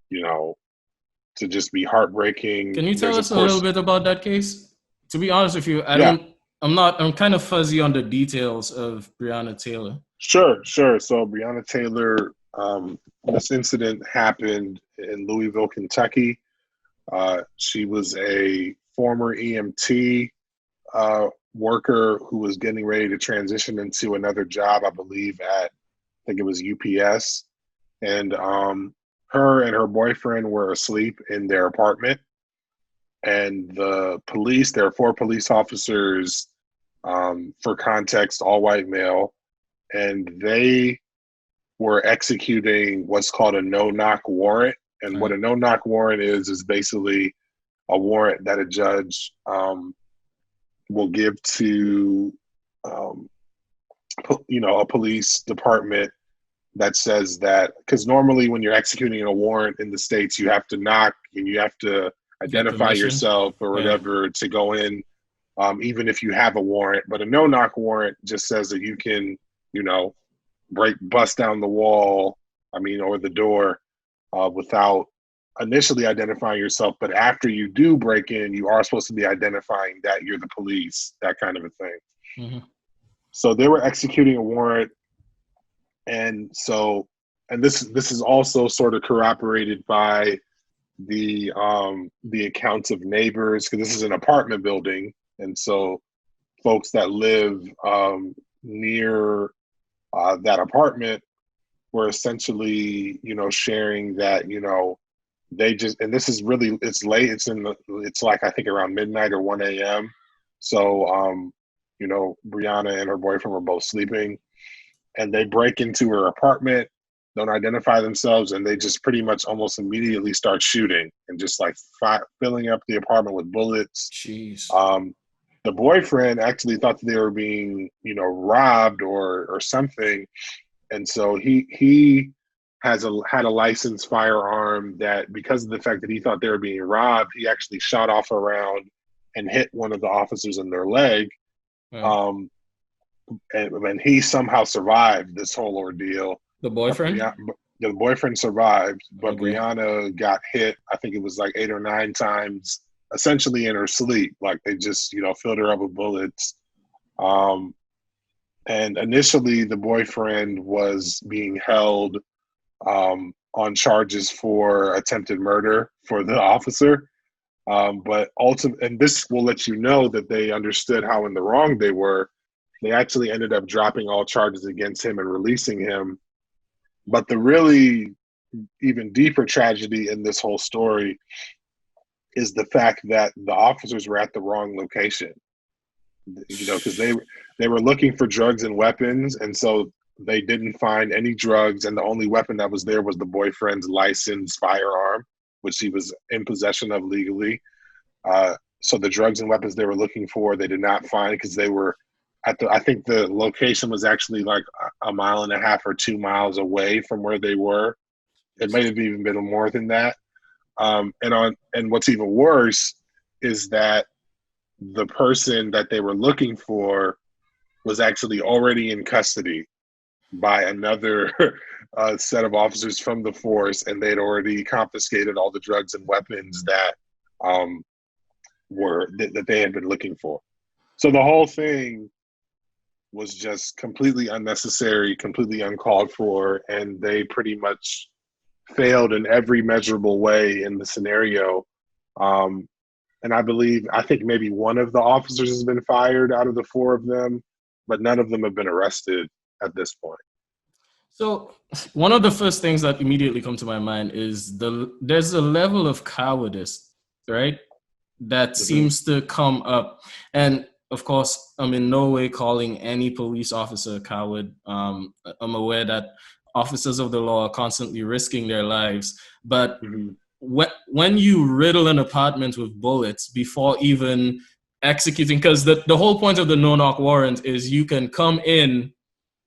you know, to just be heartbreaking. Can you tell There's, of us a little course, bit about that case? To be honest with you, yeah, I'm kind of fuzzy on the details of Breonna Taylor. sure. So Breonna Taylor, this incident happened in Louisville, Kentucky. She was a former EMT worker who was getting ready to transition into another job, I believe I think it was UPS. And her and her boyfriend were asleep in their apartment. And the police, there are four police officers, for context, all white male, and they were executing what's called a no-knock warrant. And what Right. a no-knock warrant is basically a warrant that a judge will give to, um, a police department that says that, because normally when you're executing a warrant in the States, you have to knock and you have to Get identify permission. yourself or Yeah. whatever to go in, even if you have a warrant. But a no knock warrant just says that you can, you know, bust down the wall, or the door, without initially identifying yourself. But after you do break in, you are supposed to be identifying that you're the police, that kind of a thing. Hmm. So they were executing a warrant, and so, and this is also sort of corroborated by the accounts of neighbors, because this is an apartment building, and so folks that live near that apartment were essentially, sharing that, they just, and this is really, it's late, it's like, I think around midnight or 1 a.m. So Brianna and her boyfriend were both sleeping, and they break into her apartment, don't identify themselves, and they just pretty much almost immediately start shooting and just like filling up the apartment with bullets. Jeez. Um, the boyfriend actually thought that they were being, robbed or something, and so he had a licensed firearm that, because of the fact that he thought they were being robbed, he actually shot off a round and hit one of the officers in their leg. Right. Um, and he somehow survived this whole ordeal. The But boyfriend. the boyfriend survived, but Okay. Brianna got hit. I think it was like 8 or 9 times, essentially in her sleep. Like they just, filled her up with bullets. Um, and initially, the boyfriend was being held on charges for attempted murder for the officer. But ultimately, and this will let you know that they understood how in the wrong they were. They actually ended up dropping all charges against him and releasing him. But the really even deeper tragedy in this whole story is the fact that the officers were at the wrong location. Because they were looking for drugs and weapons, and so they didn't find any drugs, and the only weapon that was there was the boyfriend's licensed firearm, which he was in possession of legally. So the drugs and weapons they were looking for, they did not find, because they were I think the location was actually like a mile and a half or 2 miles away from where they were. It may have even been more than that. And what's even worse is that the person that they were looking for was actually already in custody by another set of officers from the force, and they'd already confiscated all the drugs and weapons that that they had been looking for. So the whole thing was just completely unnecessary, completely uncalled for, and they pretty much failed in every measurable way in the scenario. Um, and I think maybe one of the officers has been fired out of the four of them, but none of them have been arrested at this point. So one of the first things that immediately come to my mind is there's a level of cowardice, right? That Mm-hmm. seems to come up. And of course, I'm in no way calling any police officer a coward. I'm aware that officers of the law are constantly risking their lives. But Mm-hmm. when you riddle an apartment with bullets before even executing, because the whole point of the no knock warrant is you can come in,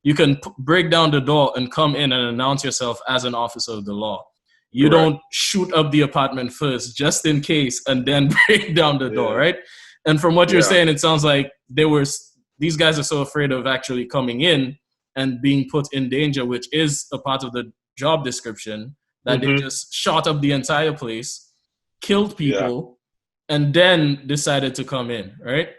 you can break down the door and come in and announce yourself as an officer of the law. You Correct. don't shoot up the apartment first, just in case, and then break down the door, Yeah. right? And from what you're Yeah. saying, it sounds like these guys are so afraid of actually coming in and being put in danger, which is a part of the job description, that they just shot up the entire place, killed Yeah. people, and then decided to come in, right?